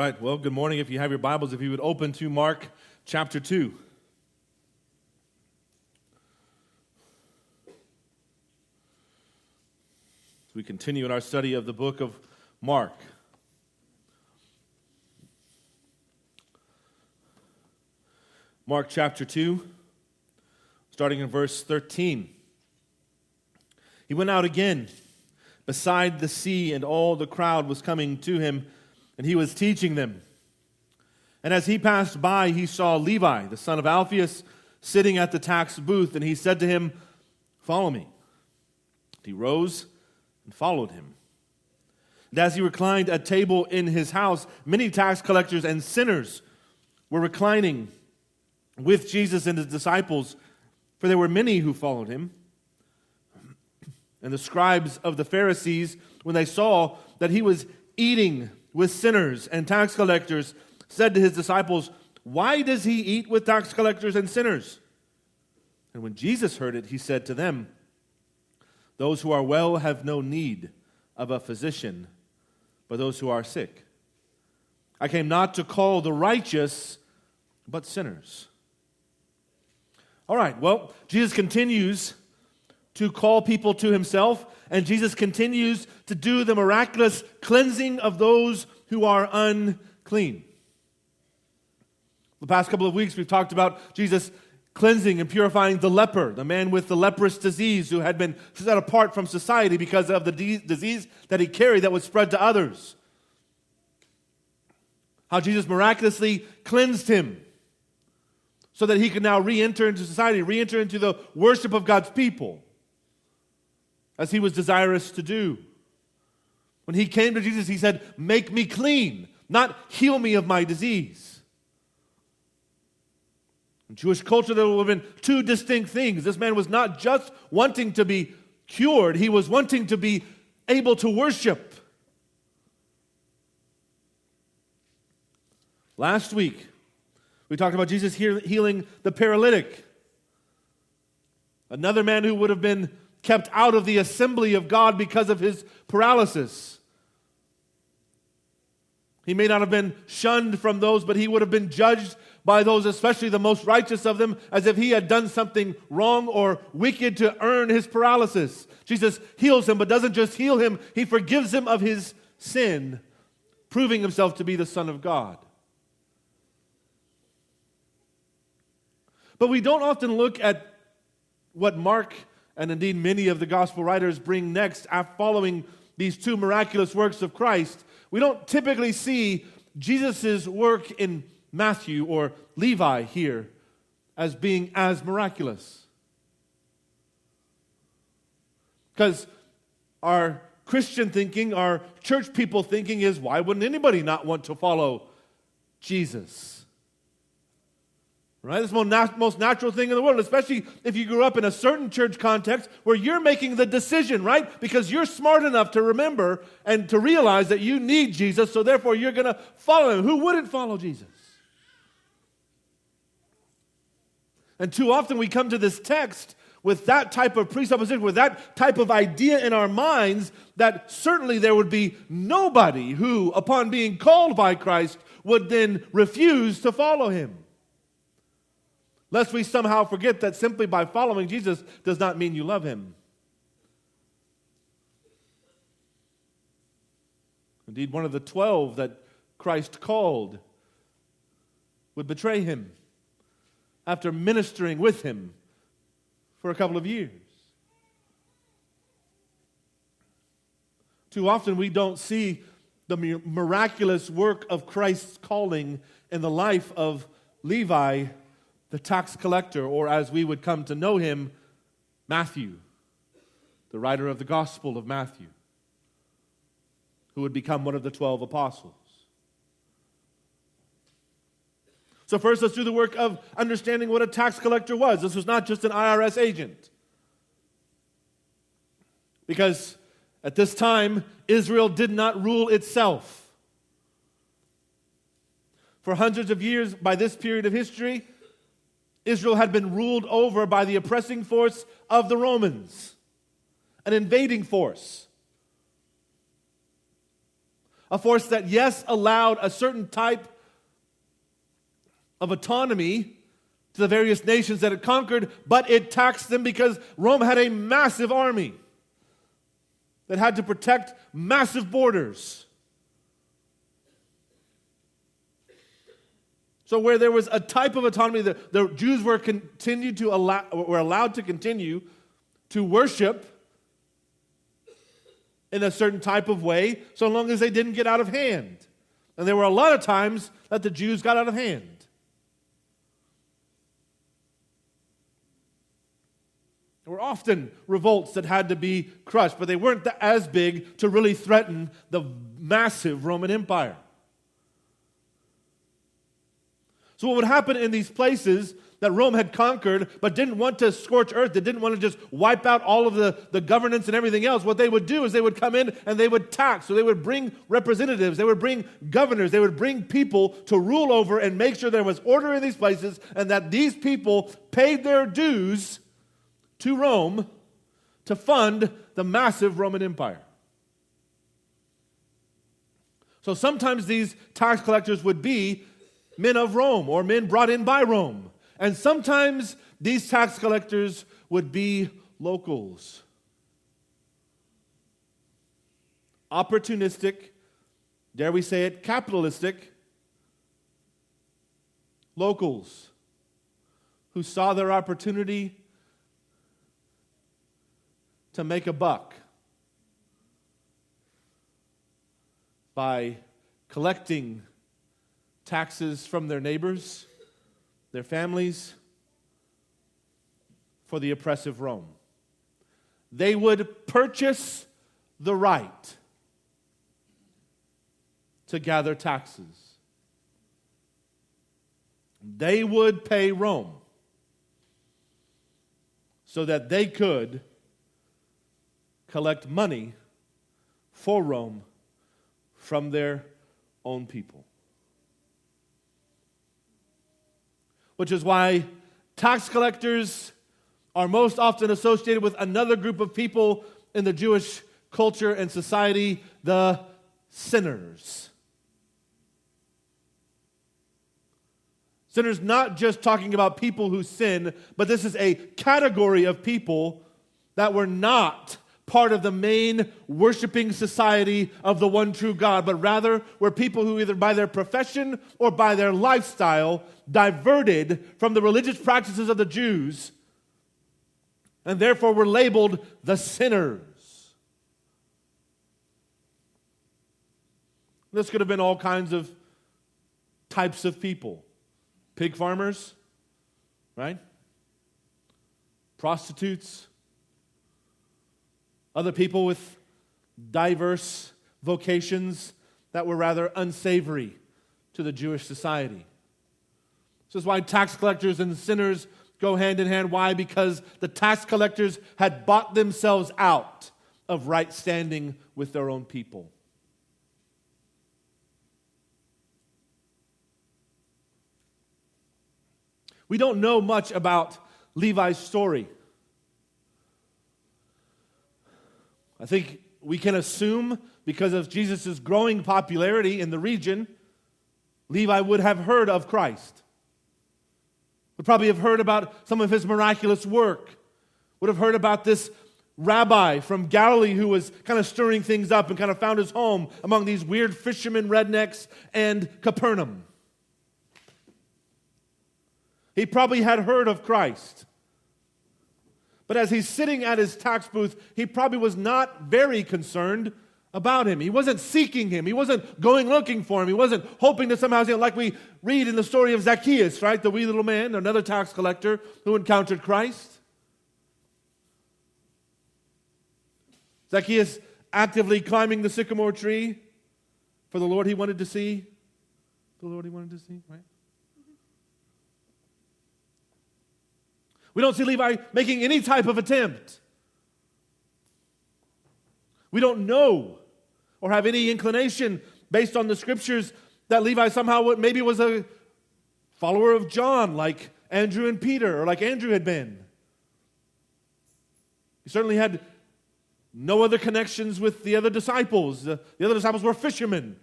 right, well, good morning. If you have your Bibles, if you would open to Mark chapter 2. We continue in our study of the book of Mark. Mark chapter 2, starting in verse 13. He went out again beside the sea, and all the crowd was coming to him, and he was teaching them. And as he passed by, he saw Levi, the son of Alphaeus, sitting at the tax booth, and he said to him, "Follow me." He rose and followed him. And as he reclined at table in his house, many tax collectors and sinners were reclining with Jesus and his disciples, for there were many who followed him. And the scribes of the Pharisees, when they saw that he was eating with sinners and tax collectors, said to his disciples, "Why does he eat with tax collectors and sinners?" And when Jesus heard it, he said to them, "Those who are well have no need of a physician, but those who are sick. I came not to call the righteous, but sinners." All right, well, Jesus continues to call people to himself, and Jesus continues to do the miraculous cleansing of those who are unclean. The past couple of weeks, we've talked about Jesus cleansing and purifying the leper, the man with the leprous disease who had been set apart from society because of the disease that he carried that was spread to others. How Jesus miraculously cleansed him so that he could now re-enter into society, re-enter into the worship of God's people, as he was desirous to do. When he came to Jesus, he said, "Make me clean, not heal me of my disease." In Jewish culture, there would have been two distinct things. This man was not just wanting to be cured, he was wanting to be able to worship. Last week, we talked about Jesus healing the paralytic, another man who would have been kept out of the assembly of God because of his paralysis. He may not have been shunned from those, but he would have been judged by those, especially the most righteous of them, as if he had done something wrong or wicked to earn his paralysis. Jesus heals him, but doesn't just heal him, he forgives him of his sin, proving himself to be the Son of God. But we don't often look at what Mark and indeed many of the gospel writers bring next after following these two miraculous works of Christ. We don't typically see Jesus' work in Matthew or Levi here as being as miraculous. Because our Christian thinking, our church people thinking is, why wouldn't anybody not want to follow Jesus? Right? It's the most natural thing in the world, especially if you grew up in a certain church context where you're making the decision, right? Because you're smart enough to remember and to realize that you need Jesus, so therefore you're going to follow him. Who wouldn't follow Jesus? And too often we come to this text with that type of presupposition, with that type of idea in our minds, that certainly there would be nobody who, upon being called by Christ, would then refuse to follow him. Lest we somehow forget that simply by following Jesus does not mean you love him. Indeed, one of the 12 that Christ called would betray him after ministering with him for a couple of years. Too often we don't see the miraculous work of Christ's calling in the life of Levi, the tax collector, or as we would come to know him, Matthew, the writer of the Gospel of Matthew, who would become one of the 12 apostles. So first, let's do the work of understanding what a tax collector was. This was not just an IRS agent. Because at this time, Israel did not rule itself. For hundreds of years, by this period of history, Israel had been ruled over by the oppressing force of the Romans, an invading force. A force that, yes, allowed a certain type of autonomy to the various nations that it conquered, but it taxed them because Rome had a massive army that had to protect massive borders. So where there was a type of autonomy, the Jews were allowed to continue to worship in a certain type of way, so long as they didn't get out of hand. And there were a lot of times that the Jews got out of hand. There were often revolts that had to be crushed, but they weren't as big to really threaten the massive Roman Empire. So what would happen in these places that Rome had conquered but didn't want to scorch earth, they didn't want to just wipe out all of the governance and everything else, what they would do is they would come in and they would tax. So they would bring representatives, they would bring governors, they would bring people to rule over and make sure there was order in these places and that these people paid their dues to Rome to fund the massive Roman Empire. So sometimes these tax collectors would be men of Rome or men brought in by Rome. And sometimes these tax collectors would be locals. Opportunistic, dare we say it, capitalistic locals who saw their opportunity to make a buck by collecting taxes from their neighbors, their families, for the oppressive Rome. They would purchase the right to gather taxes. They would pay Rome so that they could collect money for Rome from their own people. Which is why tax collectors are most often associated with another group of people in the Jewish culture and society, the sinners. Sinners, not just talking about people who sin, but this is a category of people that were not part of the main worshiping society of the one true God, but rather were people who either by their profession or by their lifestyle diverted from the religious practices of the Jews and therefore were labeled the sinners. This could have been all kinds of types of people. Pig farmers, right? Prostitutes, other people with diverse vocations that were rather unsavory to the Jewish society. This is why tax collectors and sinners go hand in hand. Why? Because the tax collectors had bought themselves out of right standing with their own people. We don't know much about Levi's story. I think we can assume, because of Jesus' growing popularity in the region, Levi would have heard of Christ. Would probably have heard about some of his miraculous work. Would have heard about this rabbi from Galilee who was kind of stirring things up and kind of found his home among these weird fishermen, rednecks, and Capernaum. He probably had heard of Christ. But as he's sitting at his tax booth, he probably was not very concerned about him. He wasn't seeking him. He wasn't going looking for him. He wasn't hoping to somehow see him, like we read in the story of Zacchaeus, right? The wee little man, another tax collector who encountered Christ. Zacchaeus actively climbing the sycamore tree for the Lord he wanted to see. The Lord he wanted to see, right? We don't see Levi making any type of attempt. We don't know or have any inclination based on the scriptures that Levi somehow maybe was a follower of John like Andrew and Peter, or like Andrew had been. He certainly had no other connections with the other disciples. The other disciples were fishermen.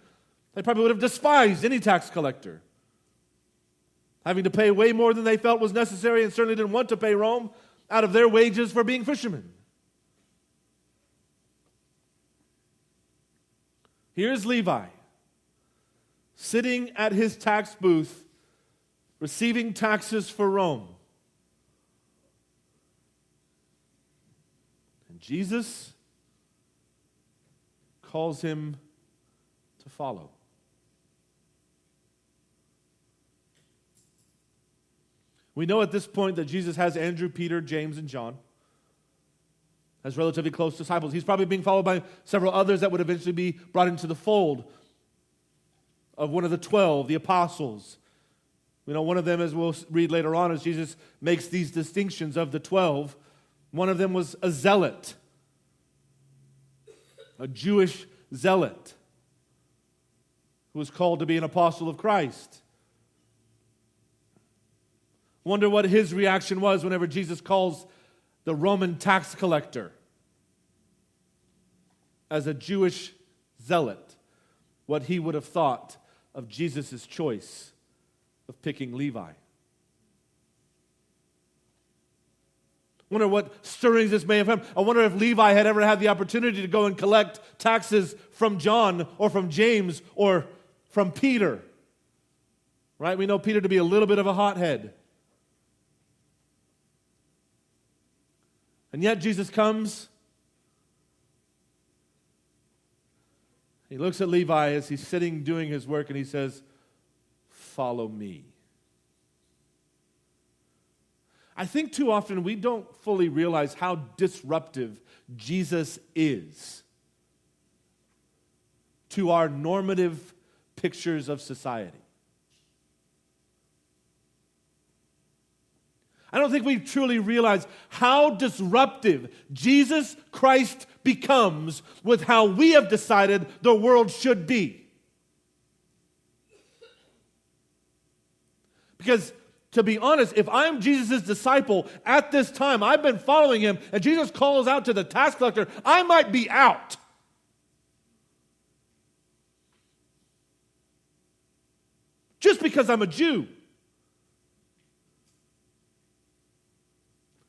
They probably would have despised any tax collector, having to pay way more than they felt was necessary, and certainly didn't want to pay Rome out of their wages for being fishermen. Here's Levi, sitting at his tax booth, receiving taxes for Rome. And Jesus calls him to follow. We know at this point that Jesus has Andrew, Peter, James, and John as relatively close disciples. He's probably being followed by several others that would eventually be brought into the fold of one of the 12, the apostles. You know, one of them, as we'll read later on, as Jesus makes these distinctions of the 12, one of them was a zealot, a Jewish zealot, who was called to be an apostle of Christ. Wonder what his reaction was whenever Jesus calls the Roman tax collector as a Jewish zealot, what he would have thought of Jesus' choice of picking Levi. Wonder what stirrings this may have had. I wonder if Levi had ever had the opportunity to go and collect taxes from John or from James or from Peter. Right? We know Peter to be a little bit of a hothead. And yet Jesus comes. He looks at Levi as he's sitting doing his work and he says, "Follow me." I think too often we don't fully realize how disruptive Jesus is to our normative pictures of society. I don't think we truly realize how disruptive Jesus Christ becomes with how we have decided the world should be. Because, to be honest, if I'm Jesus' disciple at this time, I've been following him, and Jesus calls out to the tax collector, I might be out. Just because I'm a Jew.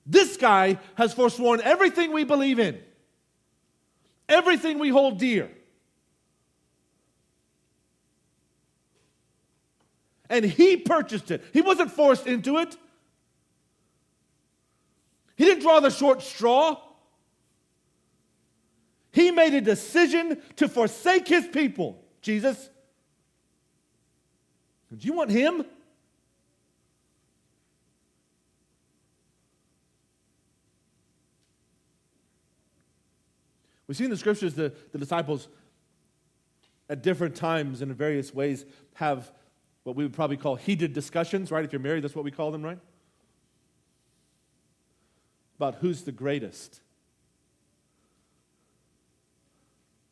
This guy has forsworn everything we believe in, everything we hold dear. And he purchased it. He wasn't forced into it. He didn't draw the short straw. He made a decision to forsake his people. Jesus, do you want him? We see in the scriptures the disciples at different times and in various ways have what we would probably call heated discussions, right? If you're married, that's what we call them, right? About who's the greatest.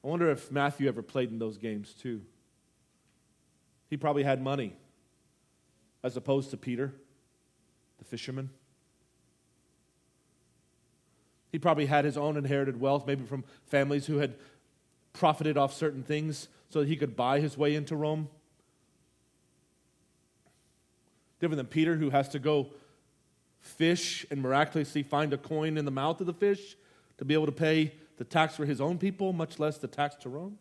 I wonder if Matthew ever played in those games too. He probably had money as opposed to Peter, the fisherman. He probably had his own inherited wealth, maybe from families who had profited off certain things so that he could buy his way into Rome. Different than Peter, who has to go fish and miraculously find a coin in the mouth of the fish to be able to pay the tax for his own people, much less the tax to Rome.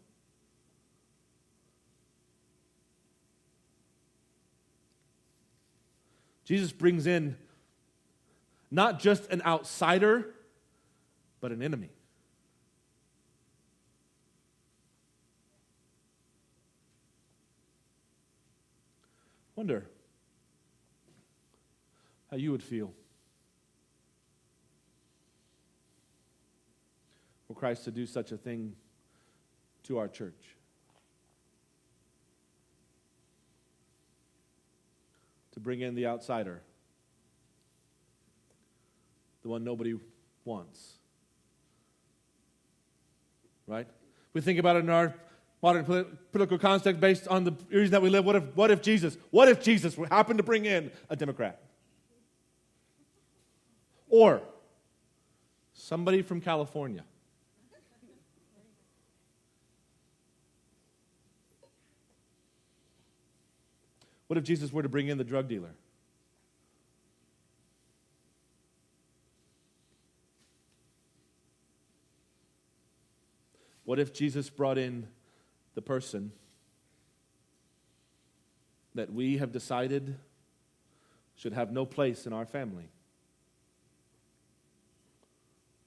Jesus brings in not just an outsider, but an enemy. Wonder how you would feel for Christ to do such a thing to our church. To bring in the outsider, the one nobody wants. Right? We think about it in our modern political context based on the region that we live. What if Jesus happened to bring in a Democrat? Or somebody from California. What if Jesus were to bring in the drug dealer? What if Jesus brought in the person that we have decided should have no place in our family,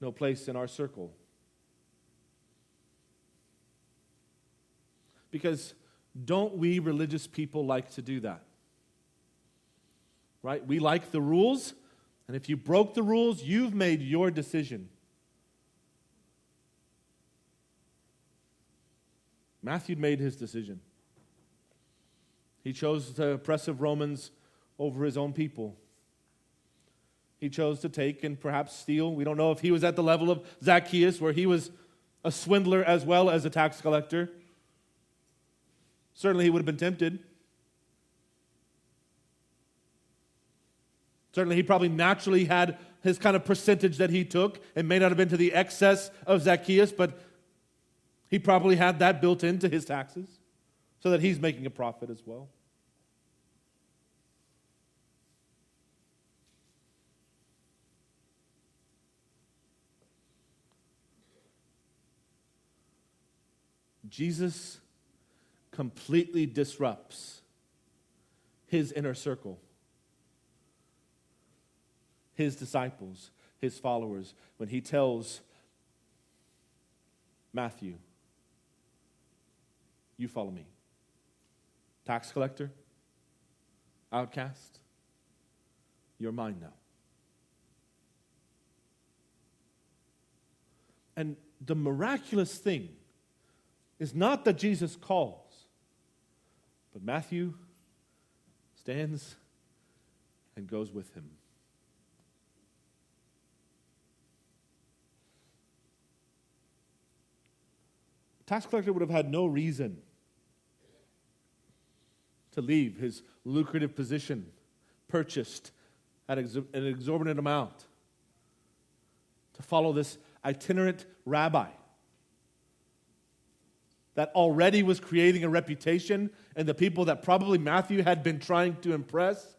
no place in our circle? Because don't we religious people like to do that? Right? We like the rules, and if you broke the rules, you've made your decision. Matthew made his decision. He chose the oppressive Romans over his own people. He chose to take and perhaps steal. We don't know if he was at the level of Zacchaeus, where he was a swindler as well as a tax collector. Certainly he would have been tempted. Certainly he probably naturally had his kind of percentage that he took. It may not have been to the excess of Zacchaeus, but he probably had that built into his taxes so that he's making a profit as well. Jesus completely disrupts his inner circle, his disciples, his followers, when he tells Matthew, "You follow me." Tax collector, outcast, you're mine now. And the miraculous thing is not that Jesus calls, but Matthew stands and goes with him. Tax collector would have had no reason to leave his lucrative position, purchased at an exorbitant amount, to follow this itinerant rabbi that already was creating a reputation, and the people that probably Matthew had been trying to impress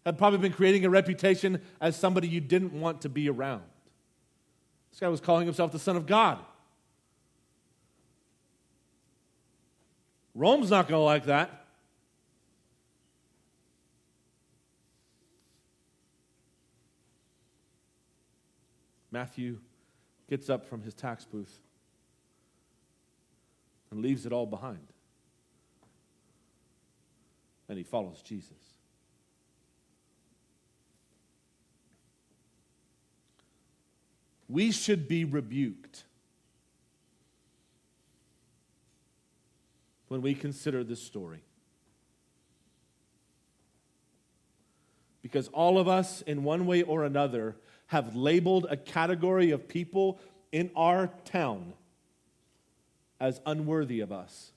had probably been creating a reputation as somebody you didn't want to be around. This guy was calling himself the Son of God. Rome's not going to like that. Matthew gets up from his tax booth and leaves it all behind. And he follows Jesus. We should be rebuked when we consider this story. Because all of us, in one way or another, have labeled a category of people in our town as unworthy of us.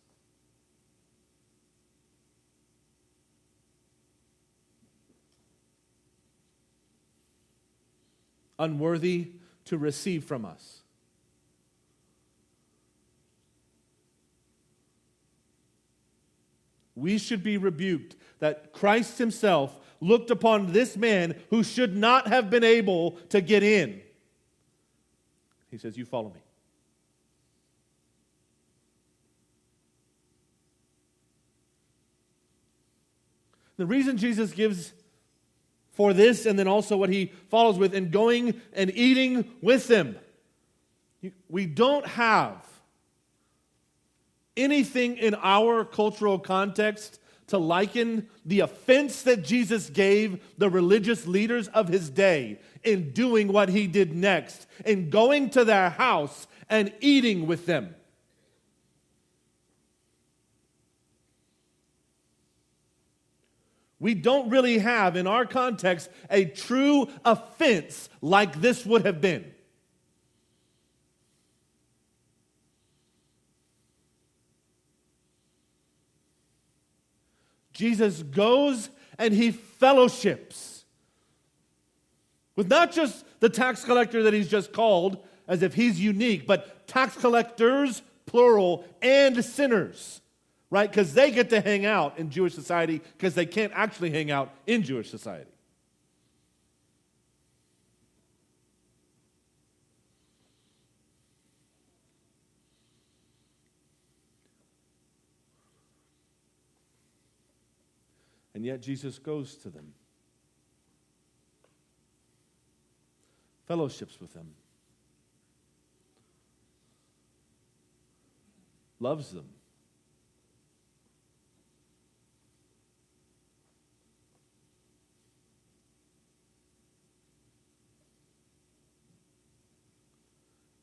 Unworthy to receive from us. We should be rebuked that Christ himself looked upon this man who should not have been able to get in. He says, "You follow me." The reason Jesus gives for this, and then also what he follows with in going and eating with them. We don't have anything in our cultural context to liken the offense that Jesus gave the religious leaders of his day in doing what he did next, in going to their house and eating with them. We don't really have, in our context, a true offense like this would have been. Jesus goes and he fellowships with not just the tax collector that he's just called, as if he's unique, but tax collectors, plural, and sinners. right? Because they get to hang out in Jewish society because they can't actually hang out in Jewish society. And yet Jesus goes to them, fellowships with them, loves them.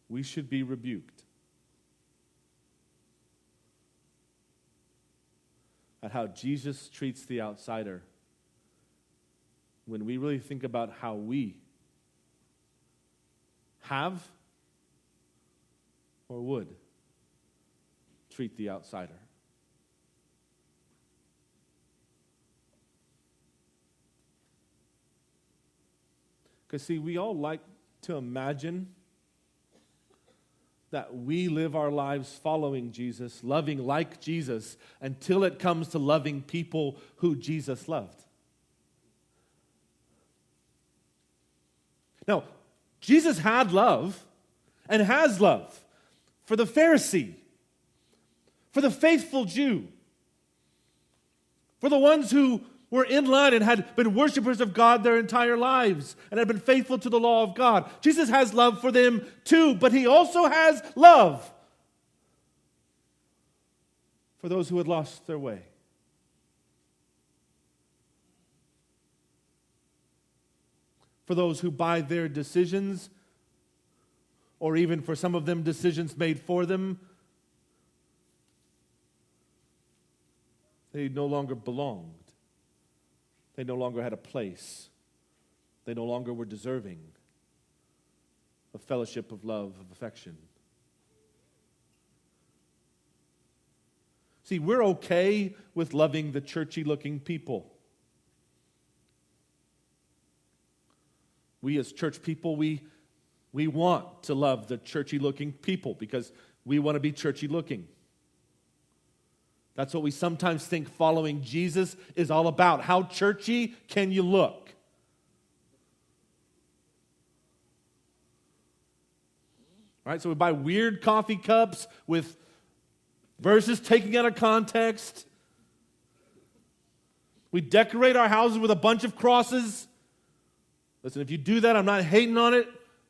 We should be rebuked at how Jesus treats the outsider when we really think about how we have or would treat the outsider. Because, see, we all like to imagine that we live our lives following Jesus, loving like Jesus, until it comes to loving people who Jesus loved. Now, Jesus had love and has love for the Pharisee, for the faithful Jew, for the ones who were in line and had been worshipers of God their entire lives and had been faithful to the law of God. Jesus has love for them too, but he also has love for those who had lost their way. For those who by their decisions, or even for some of them decisions made for them, they no longer belonged. They no longer had a place. They no longer were deserving of fellowship, of love, of affection. See, we're okay with loving the churchy-looking people. We as church people, we want to love the churchy-looking people because we want to be churchy-looking. That's what we sometimes think following Jesus is all about. How churchy can you look? Right? So we buy weird coffee cups with verses taken out of context. We decorate our houses with a bunch of crosses. Listen, if you do that, I'm not hating on it.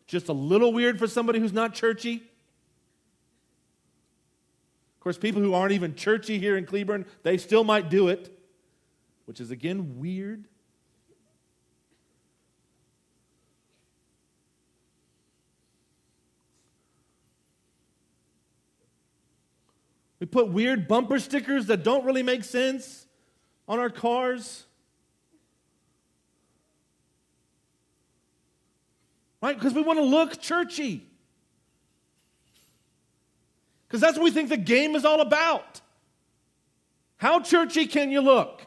Just a little weird for somebody who's not churchy. Of course, people who aren't even churchy here in Cleburne, they still might do it, which is, again, weird. We put weird bumper stickers that don't really make sense on our cars. Right? Because we want to look churchy. Because that's what we think the game is all about. How churchy can you look?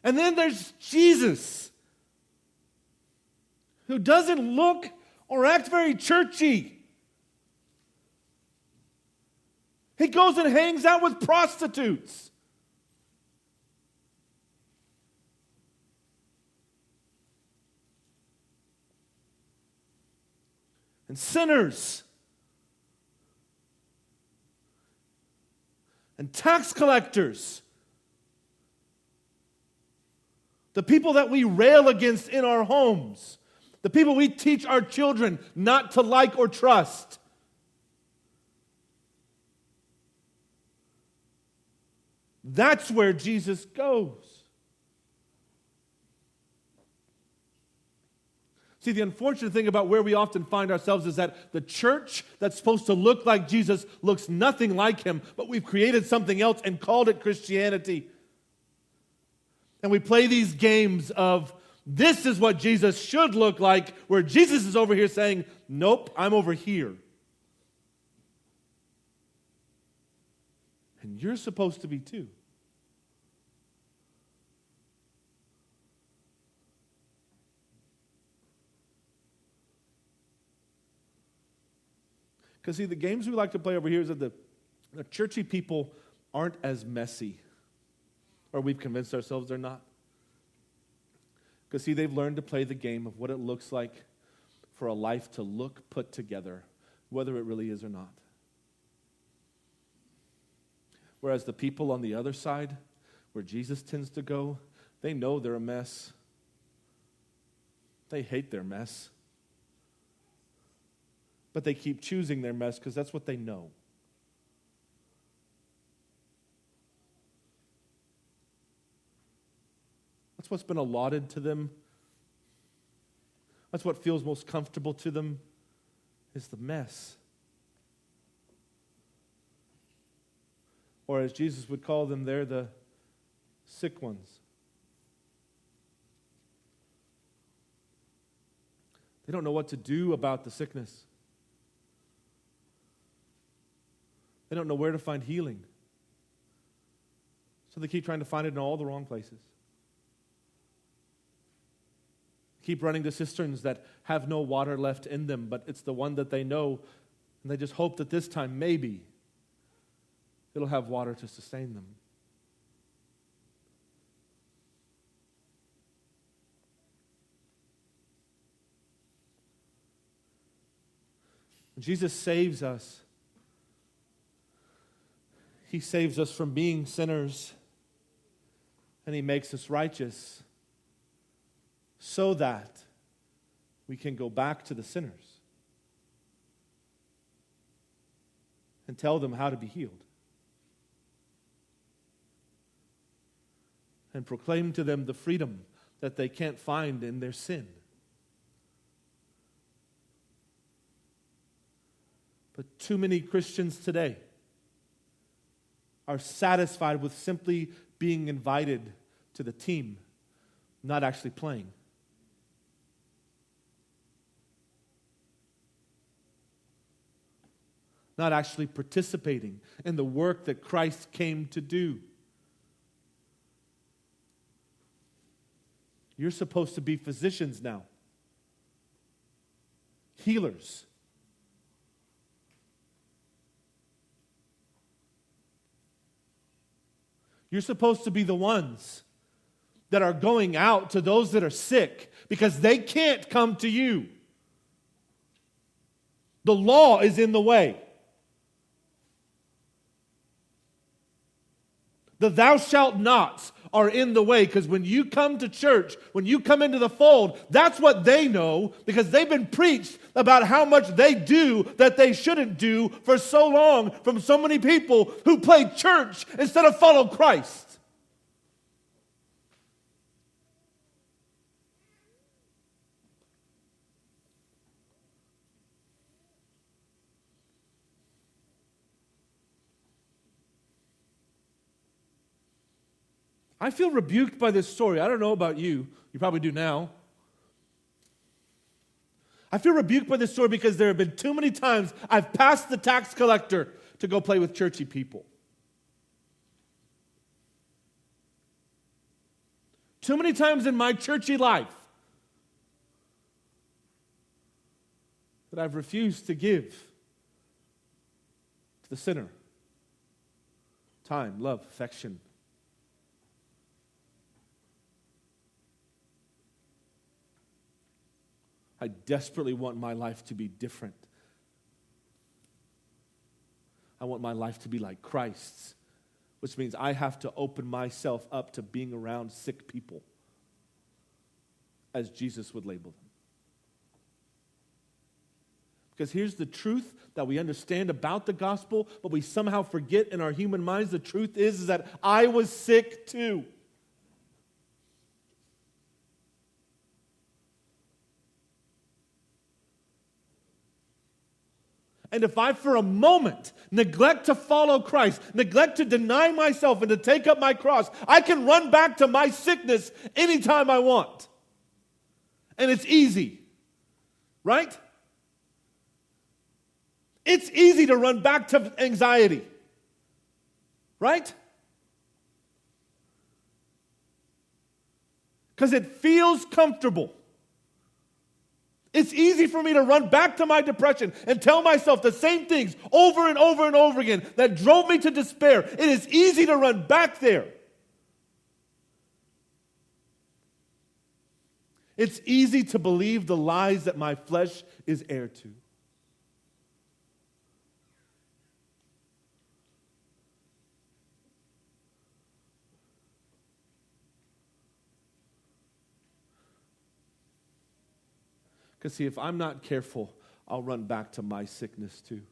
And then there's Jesus, who doesn't look or act very churchy. He goes and hangs out with prostitutes. And sinners, and tax collectors, the people that we rail against in our homes, the people we teach our children not to like or trust. That's where Jesus goes. See, the unfortunate thing about where we often find ourselves is that the church that's supposed to look like Jesus looks nothing like him, but we've created something else and called it Christianity. And we play these games of, this is what Jesus should look like, where Jesus is over here saying, nope, I'm over here. And you're supposed to be too. Because see, the games we like to play over here is that the churchy people aren't as messy. Or we've convinced ourselves they're not. Because see, they've learned to play the game of what it looks like for a life to look put together, whether it really is or not. Whereas the people on the other side, where Jesus tends to go, they know they're a mess. They hate their mess. But they keep choosing their mess because that's what they know. That's what's been allotted to them. That's what feels most comfortable to them, is the mess. Or as Jesus would call them, they're the sick ones. They don't know what to do about the sickness. They don't know where to find healing. So they keep trying to find it in all the wrong places. Keep running to cisterns that have no water left in them, but it's the one that they know, and they just hope that this time, maybe, it'll have water to sustain them. When Jesus saves us, He saves us from being sinners, and He makes us righteous so that we can go back to the sinners and tell them how to be healed and proclaim to them the freedom that they can't find in their sin. But too many Christians today are satisfied with simply being invited to the team, not actually playing. Not actually participating in the work that Christ came to do. You're supposed to be physicians now. Healers. You're supposed to be the ones that are going out to those that are sick because they can't come to you. The law is in the way. The thou shalt nots are in the way because when you come to church, when you come into the fold, that's what they know because they've been preached about how much they do that they shouldn't do for so long from so many people who play church instead of follow Christ. I feel rebuked by this story. I don't know about you. You probably do now. I feel rebuked by this story because there have been too many times I've passed the tax collector to go play with churchy people. Too many times in my churchy life that I've refused to give to the sinner time, love, affection. I desperately want my life to be different. I want my life to be like Christ's, which means I have to open myself up to being around sick people, as Jesus would label them. Because here's the truth that we understand about the gospel, but we somehow forget in our human minds. The truth is that I was sick too. And if I, for a moment, neglect to follow Christ, neglect to deny myself and to take up my cross, I can run back to my sickness anytime I want. And it's easy, right? It's easy to run back to anxiety, right? Because it feels comfortable. It's easy for me to run back to my depression and tell myself the same things over and over and over again that drove me to despair. It is easy to run back there. It's easy to believe the lies that my flesh is heir to. Because see, if I'm not careful, I'll run back to my sickness too.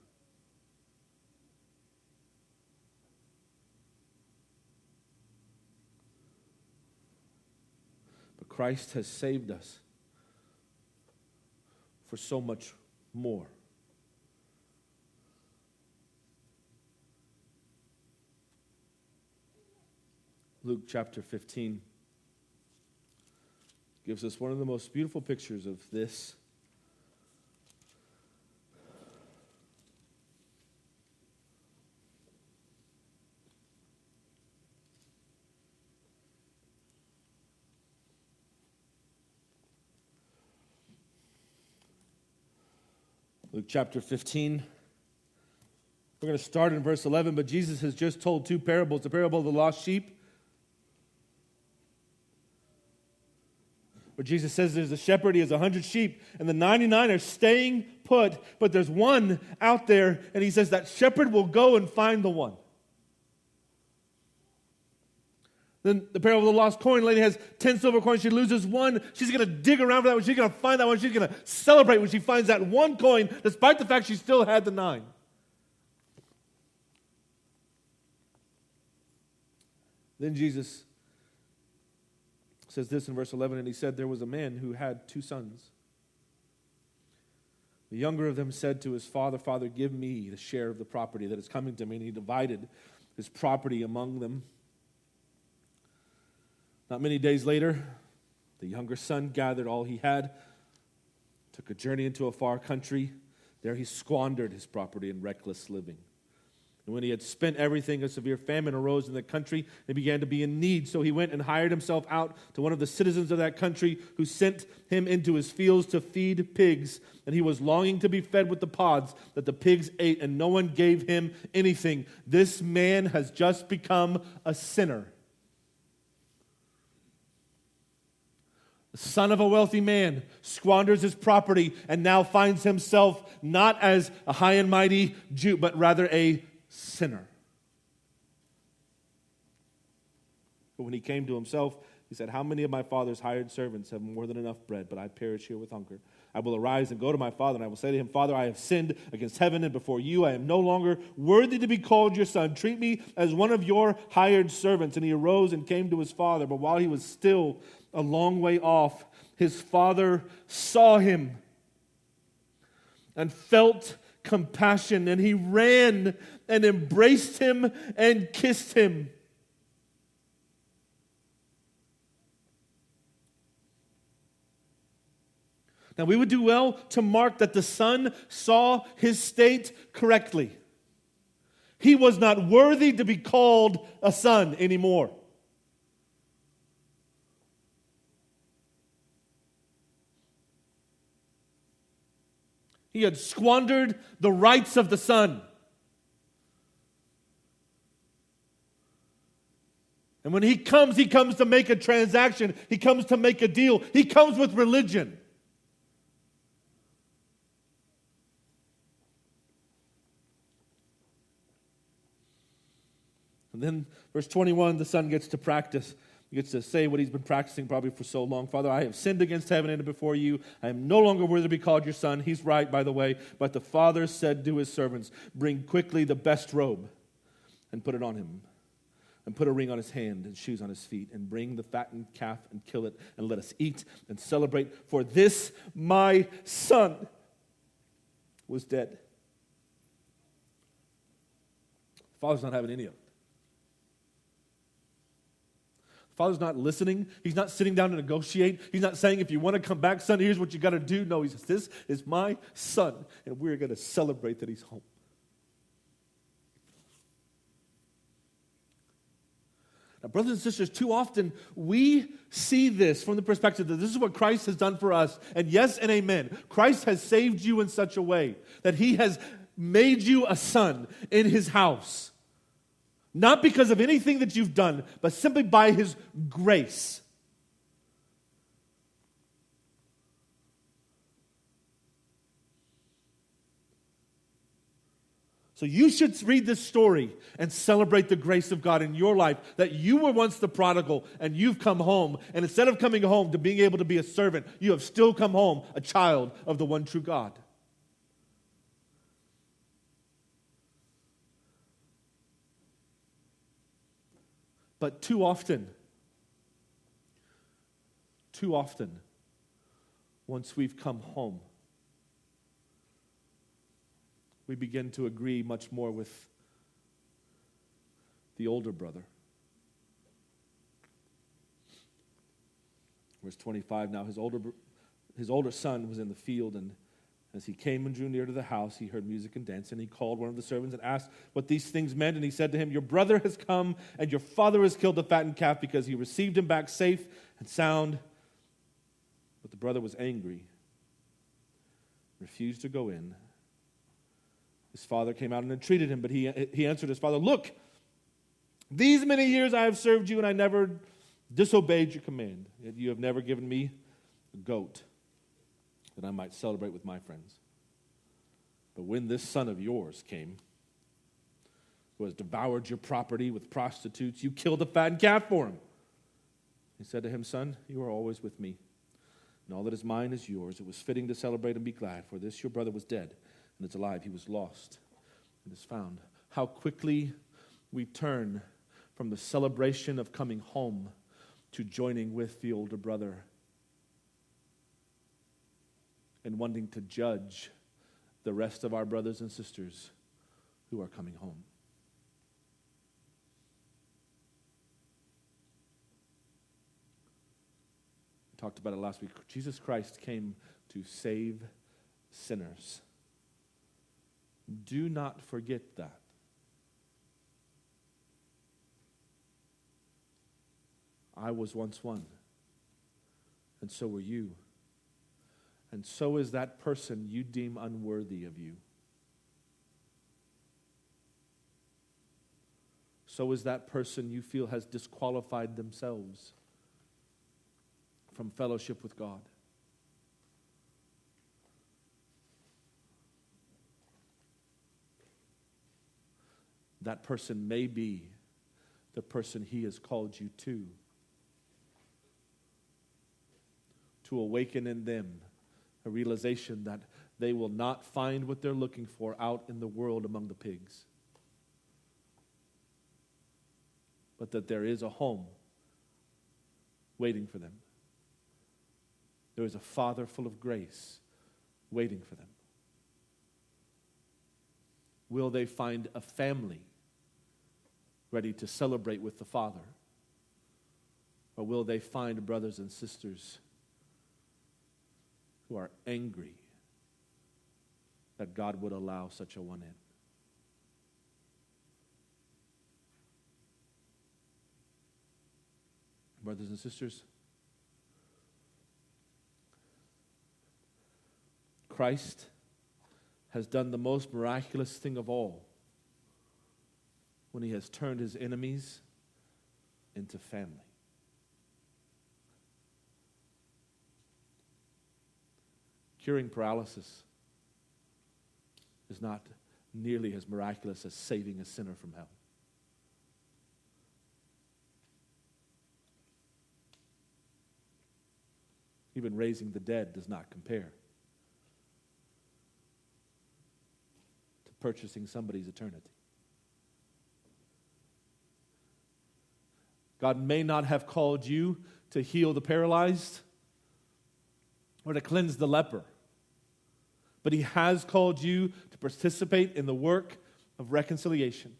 But Christ has saved us for so much more. Luke chapter 15 gives us one of the most beautiful pictures of this. Luke chapter 15. We're going to start in verse 11, but Jesus has just told two parables, the parable of the lost sheep, where Jesus says there's a shepherd, he has 100 sheep, and the 99 are staying put, but there's one out there, and he says that shepherd will go and find the one. Then the parable of the lost coin, lady has 10 silver coins, she loses one, she's going to dig around for that one, she's going to find that one, she's going to celebrate when she finds that one coin, despite the fact she still had the 9. Then Jesus says this in verse 11, and he said, there was a man who had 2 sons. The younger of them said to his father, Father, give me the share of the property that is coming to me. And he divided his property among them. Not many days later, the younger son gathered all he had, took a journey into a far country. There he squandered his property in reckless living. And when he had spent everything, a severe famine arose in the country, and he began to be in need. So he went and hired himself out to one of the citizens of that country, who sent him into his fields to feed pigs. And he was longing to be fed with the pods that the pigs ate, and no one gave him anything. This man has just become a sinner. The son of a wealthy man squanders his property and now finds himself not as a high and mighty Jew, but rather a sinner. But when he came to himself, he said, how many of my father's hired servants have more than enough bread, but I perish here with hunger? I will arise and go to my father, and I will say to him, Father, I have sinned against heaven and before you. I am no longer worthy to be called your son. Treat me as one of your hired servants. And he arose and came to his father. But while he was still a long way off, his father saw him and felt compassion, and he ran and embraced him and kissed him. Now, we would do well to mark that the son saw his state correctly. He was not worthy to be called a son anymore. He had squandered the rights of the son. And when he comes to make a transaction. He comes to make a deal. He comes with religion. And then, verse 21, the son gets to practice. He gets to say what he's been practicing probably for so long. Father, I have sinned against heaven and before you. I am no longer worthy to be called your son. He's right, by the way. But the father said to his servants, bring quickly the best robe and put it on him. And put a ring on his hand and shoes on his feet. And bring the fattened calf and kill it. And let us eat and celebrate. For this my son was dead. The father's not having any of it. Father's not listening. He's not sitting down to negotiate. He's not saying, if you want to come back, son, here's what you got to do. No, he says, this is my son, and we're going to celebrate that he's home. Now, brothers and sisters, too often we see this from the perspective that this is what Christ has done for us. And yes and amen. Christ has saved you in such a way that he has made you a son in his house. Not because of anything that you've done, but simply by his grace. So you should read this story and celebrate the grace of God in your life, that you were once the prodigal and you've come home, and instead of coming home to being able to be a servant, you have still come home a child of the one true God. But too often, once we've come home, we begin to agree much more with the older brother. Verse 25, now his older son was in the field, and as he came and drew near to the house, he heard music and dancing. He called one of the servants and asked what these things meant, and he said to him, your brother has come, and your father has killed the fattened calf because he received him back safe and sound. But the brother was angry, refused to go in. His father came out and entreated him, but he answered his father, look, these many years I have served you, and I never disobeyed your command. Yet you have never given me a goat that I might celebrate with my friends. But when this son of yours came, who has devoured your property with prostitutes, you killed a fattened calf for him. He said to him, son, you are always with me, and all that is mine is yours. It was fitting to celebrate and be glad, for this your brother was dead, and is alive. He was lost and is found. How quickly we turn from the celebration of coming home to joining with the older brother and wanting to judge the rest of our brothers and sisters who are coming home. We talked about it last week. Jesus Christ came to save sinners. Do not forget that. I was once one, and so were you. And so is that person you deem unworthy of you. So is that person you feel has disqualified themselves from fellowship with God. That person may be the person he has called you to awaken in them a realization that they will not find what they're looking for out in the world among the pigs, but that there is a home waiting for them. There is a Father full of grace waiting for them. Will they find a family ready to celebrate with the Father? Or will they find brothers and sisters who are angry that God would allow such a one in? Brothers and sisters, Christ has done the most miraculous thing of all when he has turned his enemies into family. Curing paralysis is not nearly as miraculous as saving a sinner from hell. Even raising the dead does not compare to purchasing somebody's eternity. God may not have called you to heal the paralyzed or to cleanse the leper, but he has called you to participate in the work of reconciliation.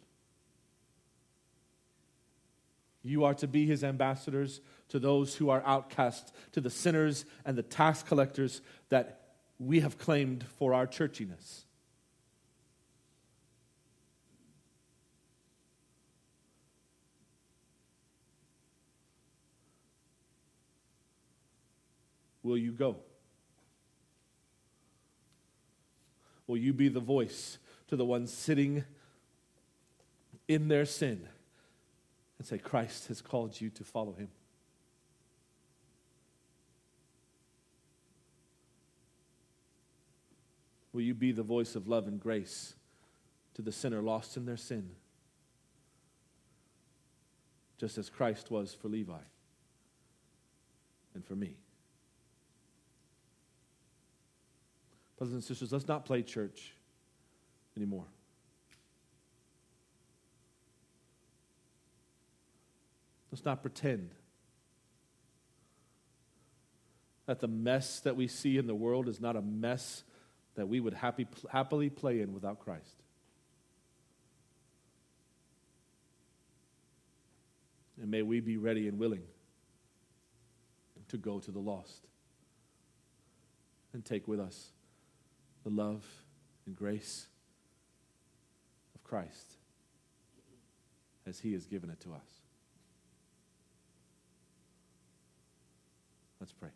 You are to be his ambassadors to those who are outcast, to the sinners and the tax collectors that we have claimed for our churchiness. will you go? Will you be the voice to the ones sitting in their sin and say, Christ has called you to follow him? Will you be the voice of love and grace to the sinner lost in their sin, just as Christ was for Levi and for me? Brothers and sisters, let's not play church anymore. Let's not pretend that the mess that we see in the world is not a mess that we would happily play in without Christ. And may we be ready and willing to go to the lost and take with us the love and grace of Christ as he has given it to us. Let's pray.